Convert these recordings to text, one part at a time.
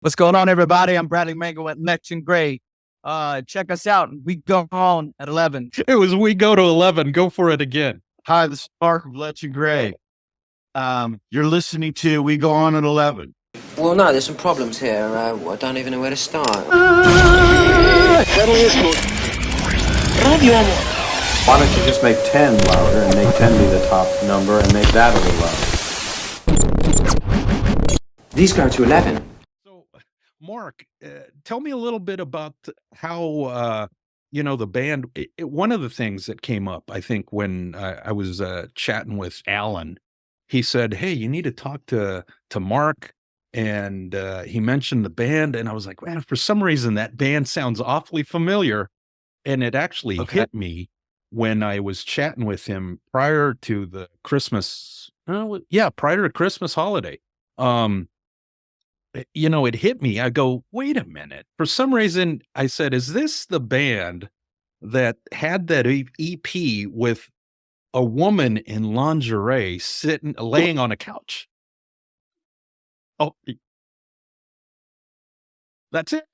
What's going on, everybody? I'm Bradley Mangrum at Letchen Grey. Check us out. We go on at 11. It was We Go to 11. Go for it again. Hi, this is Mark of Letchen Grey. You're listening to We Go On at 11. Well, no, there's some problems here. I don't even know where to start. Why don't you just make 10 louder and make 10 be the top number and make that a little louder? These go to 11. So, Mark, tell me a little bit about how, the band. One of the things that came up, I think, when I was chatting with Alan, he said, "Hey, you need to talk to Mark." And he mentioned the band, and I was like, "Man, for some reason that band sounds awfully familiar." And it actually hit me when I was chatting with him prior to the Christmas, prior to Christmas holiday. It hit me. I go, wait a minute. For some reason, I said, is this the band that had that EP with a woman in lingerie laying on a couch? Oh, that's it.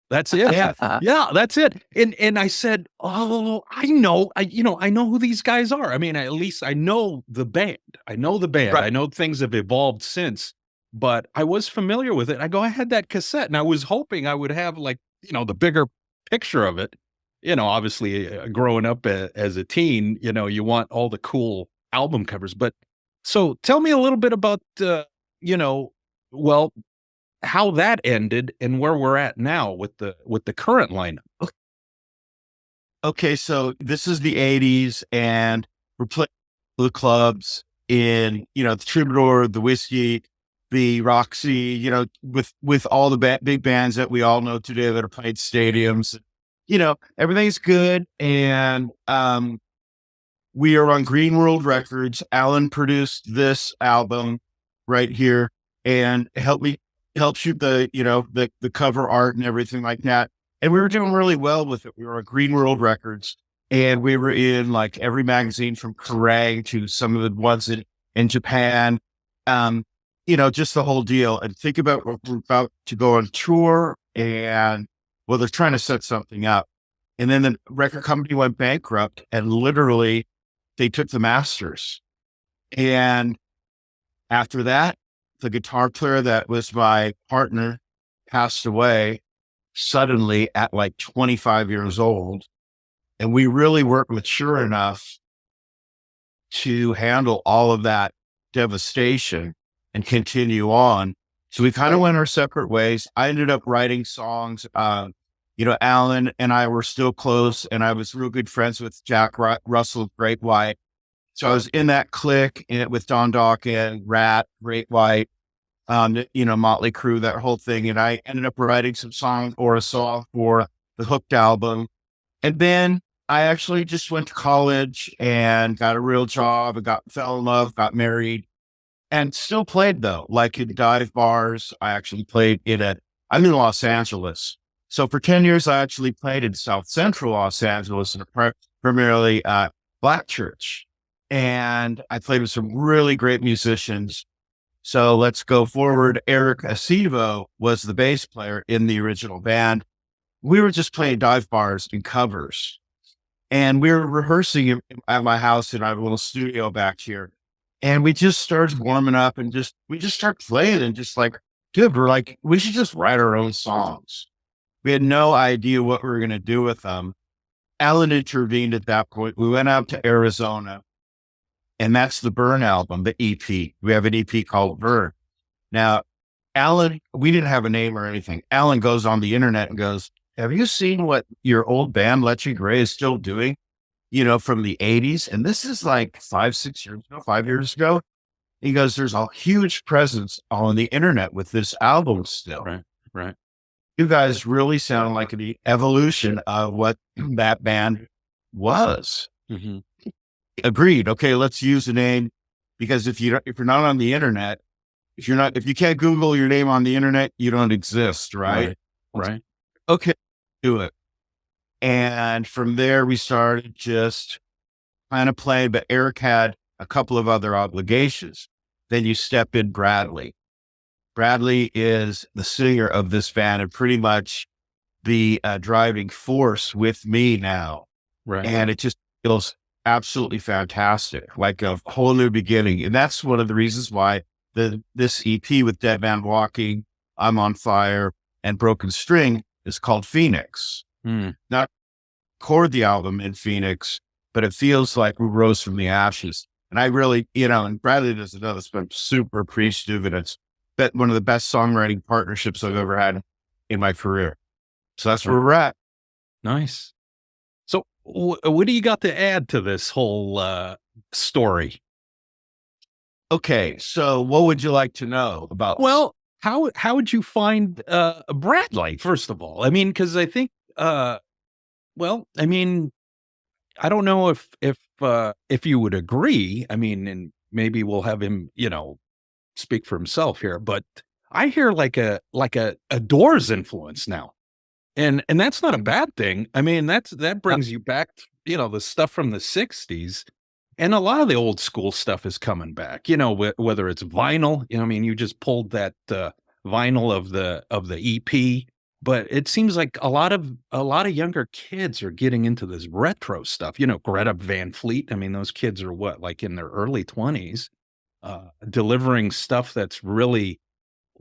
That's it. Yeah, that's it. And I said, "Oh, I know. I know who these guys are. I mean, at least I know the band. I know the band. Right. I know things have evolved since, but I was familiar with it." I go, "I had that cassette, and I was hoping I would have the bigger picture of it." Obviously, growing up as a teen, you want all the cool album covers. But so tell me a little bit about, well, how that ended and where we're at now with the current lineup. Okay, so this is the 80s, and we're playing the clubs in, the Troubadour, the Whiskey, the Roxy, with all the big bands that we all know today that are playing stadiums. Everything's good. And we are on Green World Records. Alan produced this album right here and helped shoot the cover art and everything like that. And we were doing really well with it. We were on Green World Records, and we were in like every magazine from Kerrang to some of the ones in Japan. Just the whole deal. And think about what we're about to go on tour, and well, they're trying to set something up. And then the record company went bankrupt, and literally they took the masters. And after that, the guitar player that was my partner passed away suddenly at like 25 years old. And we really weren't mature enough to handle all of that devastation and continue on. So we kind of went our separate ways. I ended up writing songs. Alan and I were still close, and I was real good friends with Jack Russell, Great White. So I was in that clique with Don Dawkins, Rat, Great White, Motley Crue, that whole thing. And I ended up writing some songs or a song for the Hooked album. And then I actually just went to college and got a real job and fell in love, got married, and still played though, like in dive bars. I actually played I'm in Los Angeles. So for 10 years, I actually played in South Central Los Angeles in a primarily Black church. And I played with some really great musicians. So let's go forward. Eric Acevo was the bass player in the original band. We were just playing dive bars and covers. And we were rehearsing at my house, and I have a little studio back here. And we just started warming up, and we just started playing, and just like, dude, we're like, we should just write our own songs. We had no idea what we were going to do with them. Alan intervened at that point. We went out to Arizona, and that's the Burn album, the EP. We have an EP called Burn. Now, Alan, we didn't have a name or anything. Alan goes on the internet and goes, "Have you seen what your old band, Letchen Grey, is still doing, from the 80s? And this is like 5 years ago. He goes, "There's a huge presence on the internet with this album still." Right. You guys really sound like the evolution of what that band was. Mm-hmm. Agreed. Okay, let's use a name, because if you're not on the internet, if you can't Google your name on the internet, you don't exist, right? Right. Okay, do it. And from there, we started just kind of playing, but Eric had a couple of other obligations. Then you step in Bradley. Bradley is the singer of this band and pretty much the driving force with me now. Right. And it just feels absolutely fantastic, like a whole new beginning. And that's one of the reasons why this EP with Dead Man Walking, I'm on Fire, and Broken String is called Phoenix. Not record the album in Phoenix, but it feels like we rose from the ashes. And I really, and Bradley doesn't know this, but I'm super appreciative. And it's one of the best songwriting partnerships I've ever had in my career. So that's where we're at. Nice. So what do you got to add to this whole story? Okay. So what would you like to know about? Well, how would you find Bradley, first of all? I mean, because I think, well, I mean, I don't know if you would agree. I mean, and maybe we'll have him, speak for himself here, but I hear like a Doors influence now. And that's not a bad thing. I mean, that brings you back, the stuff from the 60s. And a lot of the old school stuff is coming back, whether it's vinyl, I mean, you just pulled that vinyl of the EP, but it seems like a lot of younger kids are getting into this retro stuff, Greta Van Fleet. I mean, those kids are like in their early 20s, delivering stuff that's really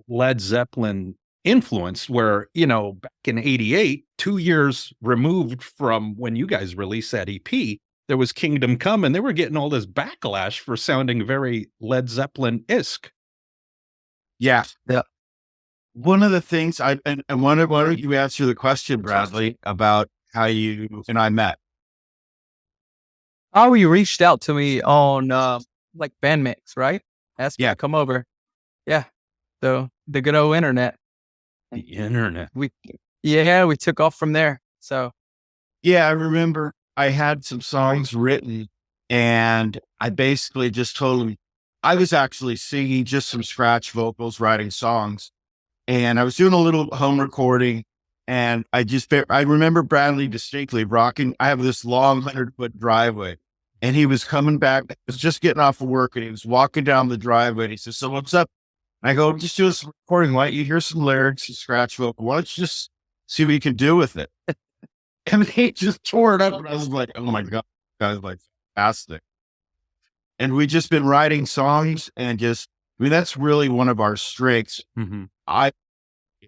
Led Zeppelin influenced, where, back in 88, 2 years removed from when you guys released that EP, there was Kingdom Come, and they were getting all this backlash for sounding very Led Zeppelin-esque. Yeah. One of the things why don't you answer the question, Bradley, about how you and I met? Oh, you reached out to me on like Bandmix, right? Asked me Yeah. to come over. Yeah. So the good old internet. The internet. We took off from there. So Yeah, I remember I had some songs written and I basically just told him I was actually singing just some scratch vocals, writing songs. And I was doing a little home recording and I remember Bradley distinctly rocking. I have this long 100-foot driveway and he was coming back. I was just getting off of work and he was walking down the driveway and he says, "So what's up?" I go, "Just do some recording. Why don't you hear some lyrics, some scratch vocal? Why don't you just see what you can do with it?" And he just tore it up. And I was like, "Oh my God." I was like, fantastic. And we just been writing songs and that's really one of our strengths. Mm-hmm.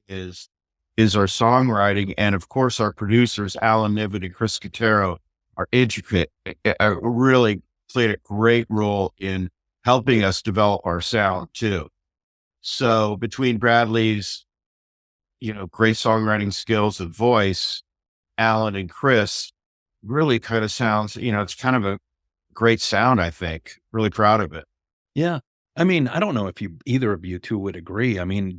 Is our songwriting. And of course, our producers, Alan Niven and Chris Cotero, are intricate, really played a great role in helping us develop our sound too. So between Bradley's, great songwriting skills and voice, Alan and Chris really kind of sounds, it's kind of a great sound, I think. Really proud of it. Yeah. I mean, I don't know if either of you two would agree. I mean,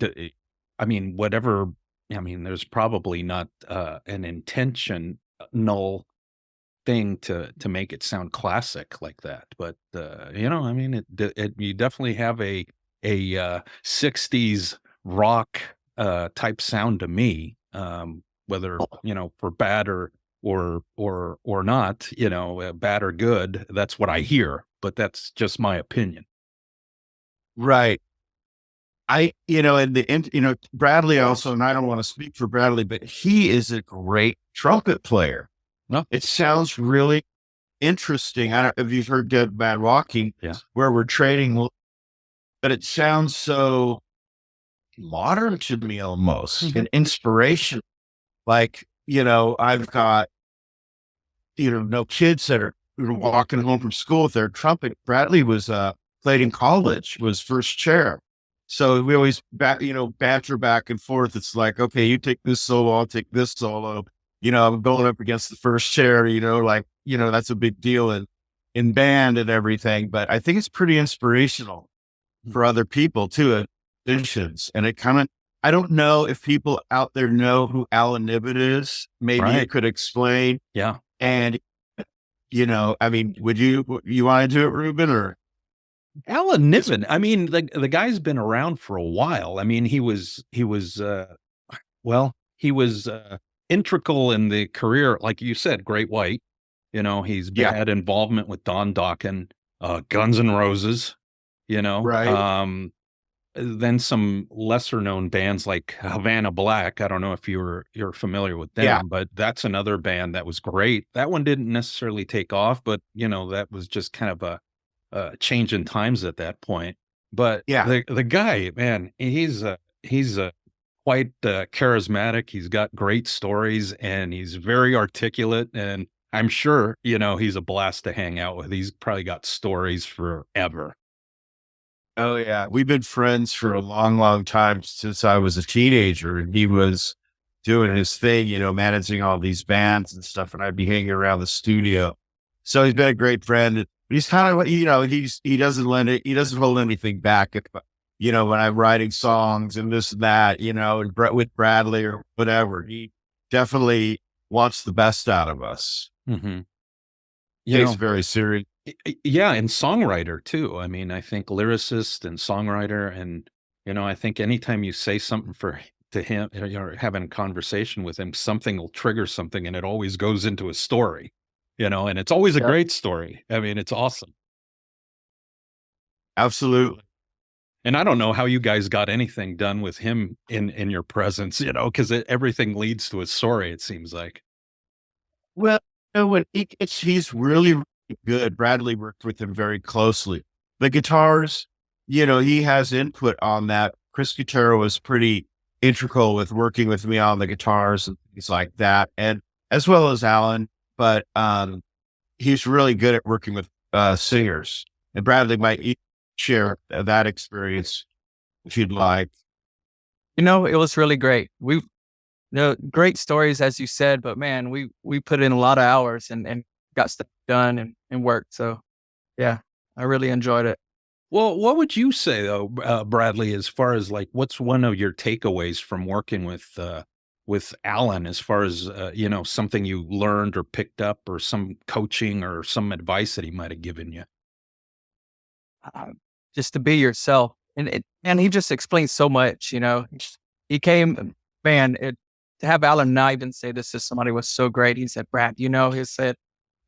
whatever. I mean, there's probably not an intentional thing to make it sound classic like that, but I mean, you definitely have a 60s rock type sound to me, whether for bad or not, bad or good. That's what I hear, but that's just my opinion. Right. Bradley also, and I don't want to speak for Bradley, but he is a great trumpet player. No. It sounds really interesting. I don't know if you've heard Dead Man Walking, Yeah. where we're trading, but it sounds so modern to me almost, and inspiration. Like, I've got, no kids that are walking home from school with their trumpet. Bradley was played in college, was first chair. So we always banter back and forth. It's like, okay, you take this solo, I'll take this solo. I'm going up against the first chair, that's a big deal in band and everything. But I think it's pretty inspirational for other people too, musicians. And I don't know if people out there know who Alan Niven is. Maybe you could explain. Yeah. And, I mean, would you want to do it, Ruben, or? Alan Niven, I mean, the guy's been around for a while. I mean, he was integral in the career, like you said, Great White. He's had involvement with Don Dokken, Guns N' Roses, Right. then some lesser known bands like Havana Black. I don't know if you're familiar with them, Yeah. but that's another band that was great. That one didn't necessarily take off, but that was just kind of a change in times at that point. But Yeah. the guy, man, he's quite charismatic. He's got great stories and he's very articulate. And I'm sure, he's a blast to hang out with. He's probably got stories forever. Oh yeah. We've been friends for a long, long time since I was a teenager, and he was doing his thing, managing all these bands and stuff. And I'd be hanging around the studio. So he's been a great friend. He's kind of, he doesn't hold anything back. If, when I'm writing songs and this and that, and with Bradley or whatever, he definitely wants the best out of us. Mm-hmm. He's very serious. Yeah, and songwriter too. I mean, I think lyricist and songwriter, and I think anytime you say something to him, or having a conversation with him, something will trigger something, and it always goes into a story. And it's always a great story. I mean, it's awesome. Absolutely. And I don't know how you guys got anything done with him in your presence, because everything leads to a story. It seems like. Well, when he's really, really good. Bradley worked with him very closely. The guitars, he has input on that. Chris Guitarra was pretty integral with working with me on the guitars and things like that, and as well as Alan. But he's really good at working with singers. And Bradley might share that experience if you'd like. It was really great. Great stories, as you said, but man, we put in a lot of hours and got stuff done and worked. So yeah, I really enjoyed it. Well, what would you say though, Bradley, as far as like, what's one of your takeaways from working with Alan, as far as, something you learned or picked up, or some coaching or some advice that he might have given you? Just to be yourself. And he just explained so much, he came, man, to have Alan Niven say this to somebody was so great. He said, Brad, he said,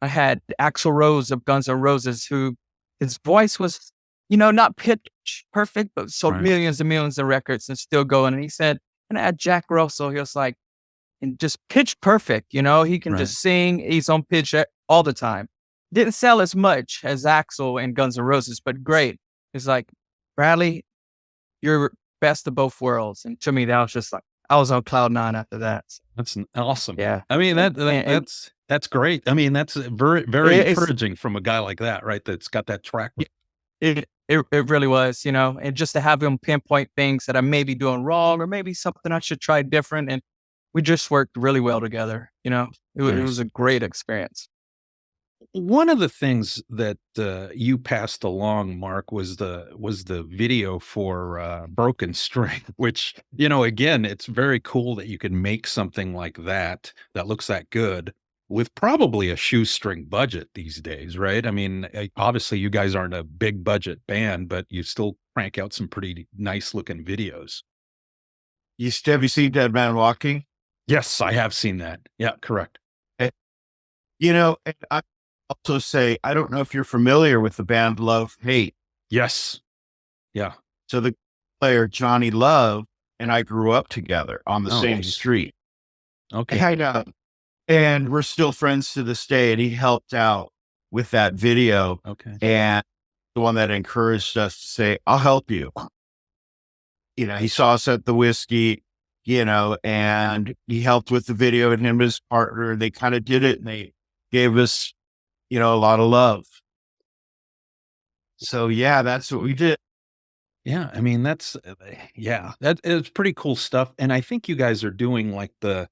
I had Axl Rose of Guns N' Roses, who his voice was, not pitch perfect, but sold Right. millions and millions of records and still going. And he said, and I had Jack Russell, he was like, and just pitch perfect, he can Right. just sing. He's on pitch all the time. Didn't sell as much as Axl and Guns N' Roses, but great. It's like, Bradley, you're best of both worlds. And to me, that was just like, I was on cloud nine after that. So, That's awesome. yeah. I mean, that's great. I mean, that's very, very It's- encouraging from a guy like that, right? That's got that track. It really was, and just to have him pinpoint things that I may be doing wrong or maybe something I should try different. And we just worked really well together. It was a great experience. One of the things that you passed along, Mark, was the video for Broken String, which, again, it's very cool that you can make something like that looks that good with probably a shoestring budget these days, right? I mean, obviously you guys aren't a big budget band, but you still crank out some pretty nice looking videos. Have you seen Dead Man Walking? Yes, I have seen that. Yeah, correct. And I also say, I don't know if you're familiar with the band Love Hate. Yes. Yeah. So the player Johnny Love and I grew up together on the same Nice. street. Okay. And we're still friends to this day. And he helped out with that video, Okay. and the one that encouraged us to say, I'll help you. He saw us at the Whiskey, and he helped with the video, and him and his partner, and they kind of did it, and they gave us, a lot of love. So yeah, that's what we did. Yeah, I mean, that is pretty cool stuff. And I think you guys are doing like the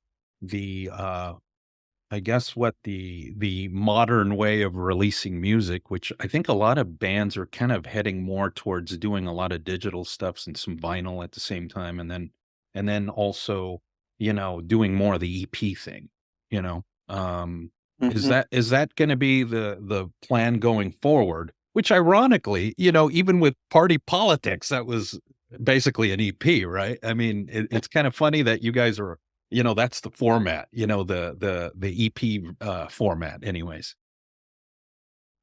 I guess what the modern way of releasing music, which I think a lot of bands are kind of heading more towards doing a lot of digital stuff and some vinyl at the same time, and then also, doing more of the EP thing, you know. Is that going to be the plan going forward? Which ironically, even with Party Politics, that was basically an EP, right? I mean, it's kind of funny that you guys are, that's the format, the EP format anyways.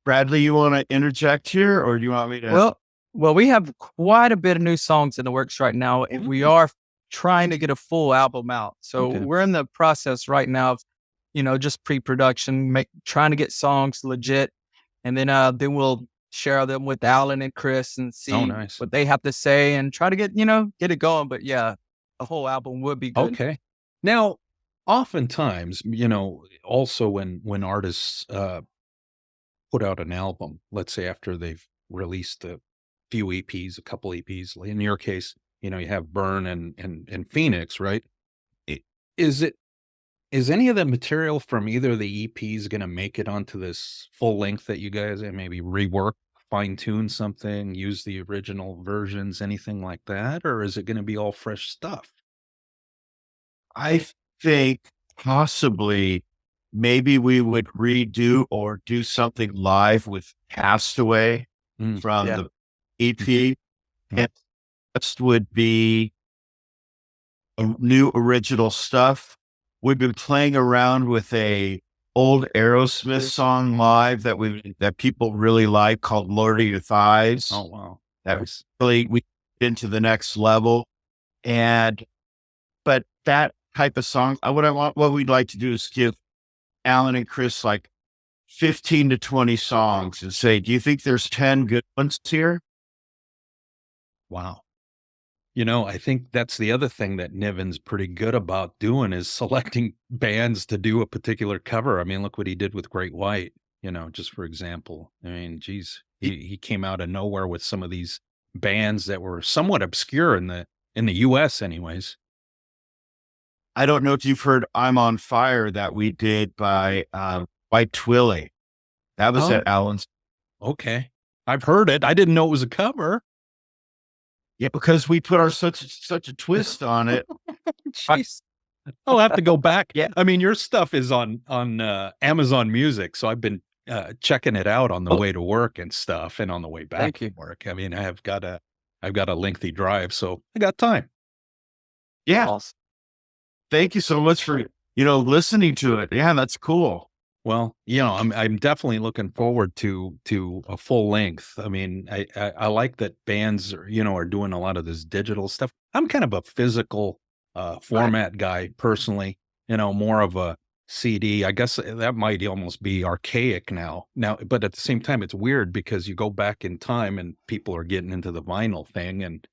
Bradley, you want to interject here, or do you want me to? Well, we have quite a bit of new songs in the works right now, and we are trying to get a full album out. So Okay. we're in the process right now of, just pre-production, trying to get songs legit, and then we'll share them with Alan and Chris and Oh, see nice. what they have to say and try to get it going. But yeah, a whole album would be good. Okay. Now, oftentimes, also when artists put out an album, let's say after they've released a few EPs, a couple EPs, in your case, you have Burn and Phoenix, right? I- Is it is any of the material from either of the EPs going to make it onto this full length that you guys maybe rework, fine tune something, use the original versions, anything like that, or is it going to be all fresh stuff? I think possibly maybe we would redo or do something live with Castaway Mm. from Yeah. the EP. And next would be new original stuff. We've been playing around with a old Aerosmith song live that people really like called Lord of Your Thighs. Oh, wow. That Nice. really we into the next level. But that type of song, what we'd like to do is give Alan and Chris like 15 to 20 songs and say, do you think there's 10 good ones here? Wow. I think that's the other thing that Niven's pretty good about doing is selecting bands to do a particular cover. I mean, look what he did with Great White, just for example. I mean, geez, he came out of nowhere with some of these bands that were somewhat obscure in the US anyways. I don't know if you've heard I'm on Fire that we did by White Twilly. That was Oh. at Alan's. Okay. I've heard it. I didn't know it was a cover. Yeah, because we put such a twist on it. Jeez. I'll have to go back. Yeah. I mean, your stuff is on Amazon Music, so I've been checking it out on the way to work and stuff, and on the way back Thank to you. work. I mean, I've got a lengthy drive, so I got time. Yeah. Awesome. Thank you so much for, listening to it. Yeah, that's cool. Well, I'm definitely looking forward to a full length. I mean, I like that bands are doing a lot of this digital stuff. I'm kind of a physical format guy personally. More of a CD. I guess that might almost be archaic now. But at the same time, it's weird because you go back in time and people are getting into the vinyl thing and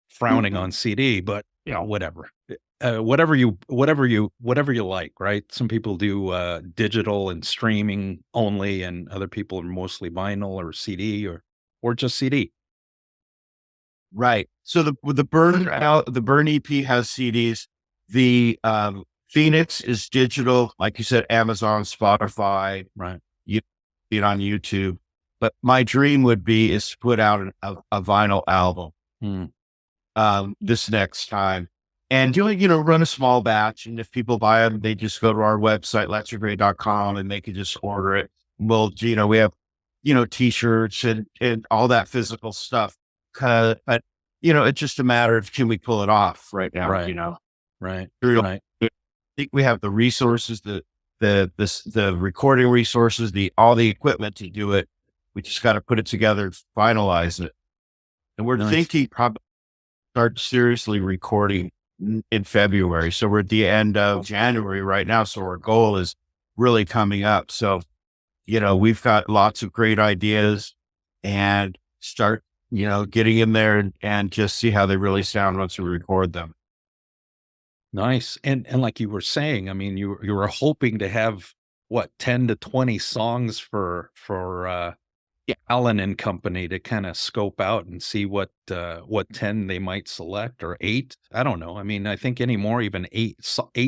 frowning on CD. But whatever. Whatever you like, right? Some people do digital and streaming only, and other people are mostly vinyl or CD or just CD. Right. So the Burn EP has CDs. The Phoenix is digital, like you said, Amazon, Spotify, Right. you see it on YouTube. But my dream would be is to put out a vinyl album Hmm. this next time. And run a small batch. And if people buy them, they just go to our website, letchengray.com, and they can just order it. Well, we have, t-shirts and all that physical stuff. But, it's just a matter of, can we pull it off right now? Right. Right. I think we have the resources, the recording resources, all the equipment to do it. We just got to put it together, finalize it. And we're Nice. thinking probably start seriously recording in February. So we're at the end of January right now. So our goal is really coming up. So, we've got lots of great ideas and start, getting in there and just see how they really sound once we record them. Nice. And like you were saying, I mean, you were hoping to have what, 10 to 20 songs for Alan and company to kind of scope out and see what 10 they might select, or 8. I don't know. I mean, I think anymore, even 8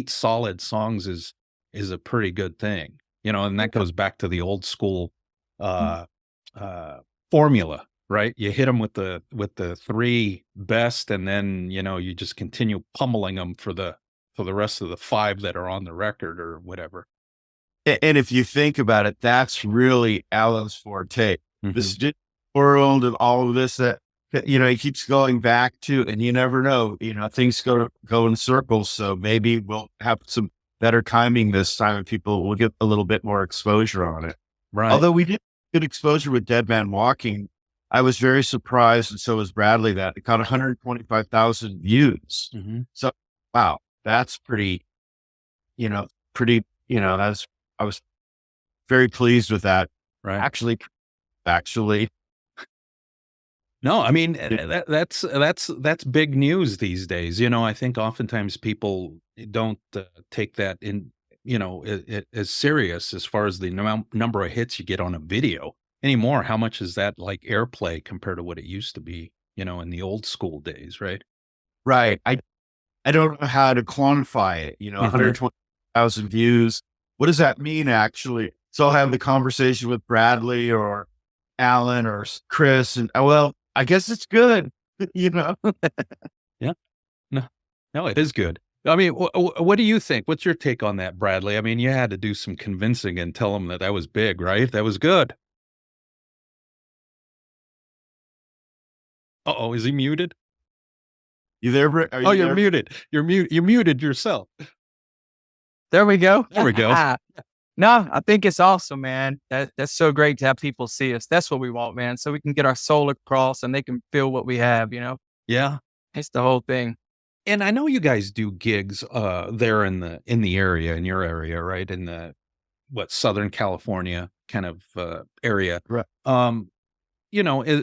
solid songs is a pretty good thing, and that goes back to the old school formula, right? You hit them with the 3 best, and then, you just continue pummeling them for the rest of the 5 that are on the record or whatever. And if you think about it, that's really Alan's forte. Mhm. This digital world and all of this that he keeps going back to, and you never know, things go in circles. So maybe we'll have some better timing this time, and people will get a little bit more exposure on it. Right. Although we did good exposure with Dead Man Walking, I was very surprised, and so was Bradley, that it got 125,000 views. So, wow, that's pretty, you know, that's, I was very pleased with that. Right. Actually, No, I mean, that's big news these days. You know, I think oftentimes people don't take that in, as serious as far as the number of hits you get on a video anymore. How much is that like airplay compared to what it used to be, in the old school days, right? right. I don't know how to quantify it, Mhm. 120,000 views. What does that mean actually? So I'll have the conversation with Bradley or Alan or Chris, and well, I guess it's good, you know? Yeah. No, no, it is good. I mean, what do you think? What's your take on that, Bradley? I mean, you had to do some convincing and tell them that that was big, right? That was good. Uh-oh, is he muted? You there, Britt? Are Oh, you you're there? muted. You muted yourself. There we go. There we go. No, I think it's awesome, man. That's so great to have people see us. That's what we want, man. So we can get our soul across and they can feel what we have, Yeah. It's the whole thing. And I know you guys do gigs there in the area, in your area, right? In the Southern California kind of area. Right.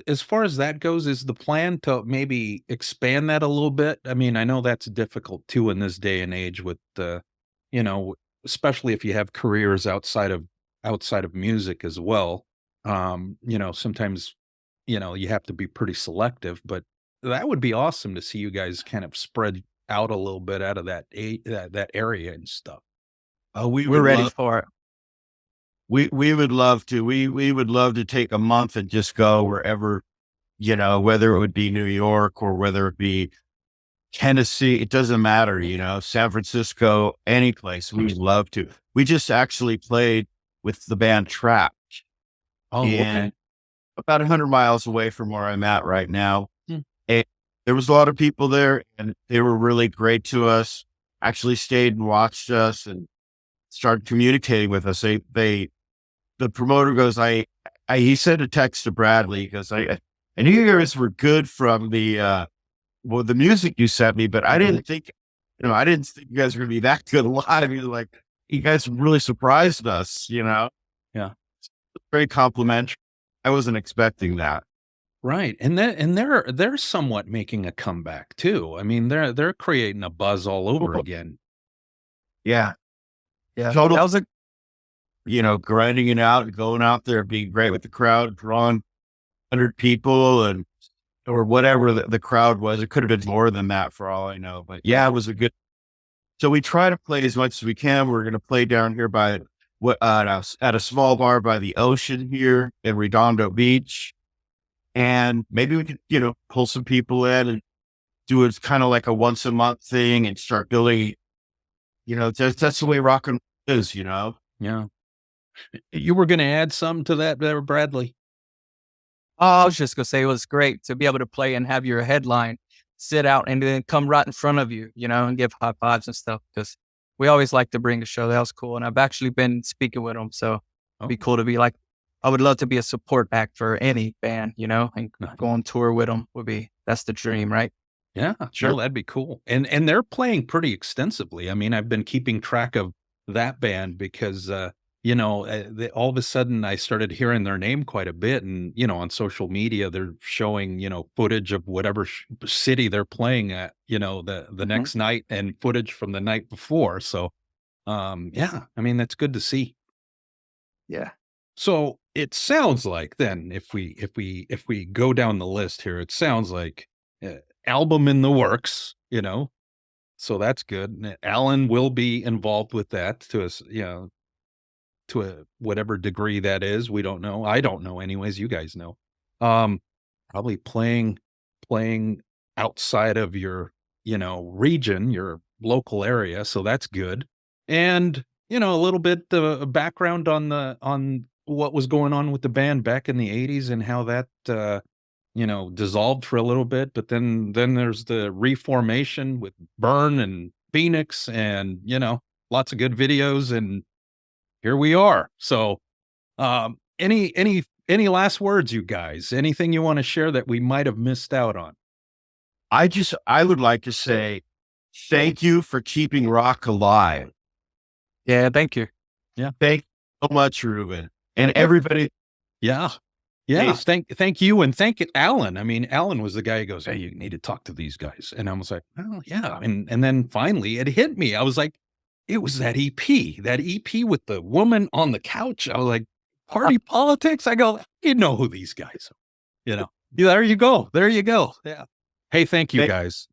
As far as that goes, is the plan to maybe expand that a little bit? I mean, I know that's difficult too in this day and age with you know, especially if you have careers outside of music as well. Sometimes, you have to be pretty selective, but that would be awesome to see you guys kind of spread out a little bit out of that area and stuff. Oh, we We're would ready love, for it. we would love to. We would love to take a month and just go wherever, whether it would be New York or whether it be Tennessee, it doesn't matter, San Francisco, any place. We'd love to. We just actually played with the band Trap Oh, in okay. about 100 miles away from where I'm at right now. Hmm. And there was a lot of people there, and they were really great to us. Actually stayed and watched us and started communicating with us. The promoter goes, he sent a text to Bradley because I knew you guys were good from the music you sent me, but I didn't think, I didn't think you guys were going to be that good live. You're like, you guys really surprised us, Yeah. very complimentary. I wasn't expecting that. Right. And they're somewhat making a comeback too. I mean, they're creating a buzz all over again. Yeah. Yeah. Total, That was a grinding it out and going out there, being great with the crowd, drawing 100 people or whatever the crowd was. It could have been more than that for all I know, but yeah, it was a good. So we try to play as much as we can. We're going to play down here at a small bar by the ocean here in Redondo Beach. And maybe we could, pull some people in and do it kind of like a once a month thing and start building, that's the way rock and roll is, Yeah. You were going to add something to that there, Bradley? I was just gonna say it was great to be able to play and have your headline sit out and then come right in front of you, and give high fives and stuff. Because we always like to bring a show. That was cool, and I've actually been speaking with them, so it'd be cool to be like. I would love to be a support act for any band, and go on tour with them that's the dream, right? Yeah, sure, that'd be cool. And they're playing pretty extensively. I mean, I've been keeping track of that band because all of a sudden I started hearing their name quite a bit, and on social media they're showing footage of whatever city they're playing at, the next night, and footage from the night before. So, yeah, I mean that's good to see. Yeah. So it sounds like then, if we go down the list here, it sounds like album in the works, so that's good. And Alan will be involved with that to us, to whatever degree that is. We don't know. I don't know, anyways. You guys know. Probably playing outside of your region, your local area, so that's good. And a little bit background on what was going on with the band back in the 80s and how that dissolved for a little bit, but then there's the reformation with Burn and Phoenix, and lots of good videos, and here we are. So any any last words, you guys? Anything you want to share that we might have missed out on? I would like to say thank you for keeping rock alive. Yeah, thank you. Thank you so much, Ruben, and everybody. Yeah. Yeah. Hey. Thank you. And thank Alan. I mean, Alan was the guy who goes, hey, you need to talk to these guys. And I was like, oh yeah. And then finally it hit me. I was like, it was that EP with the woman on the couch. I was like, party politics. I go, you know who these guys are, you know, there you go. There you go. Yeah. Hey, thank you guys.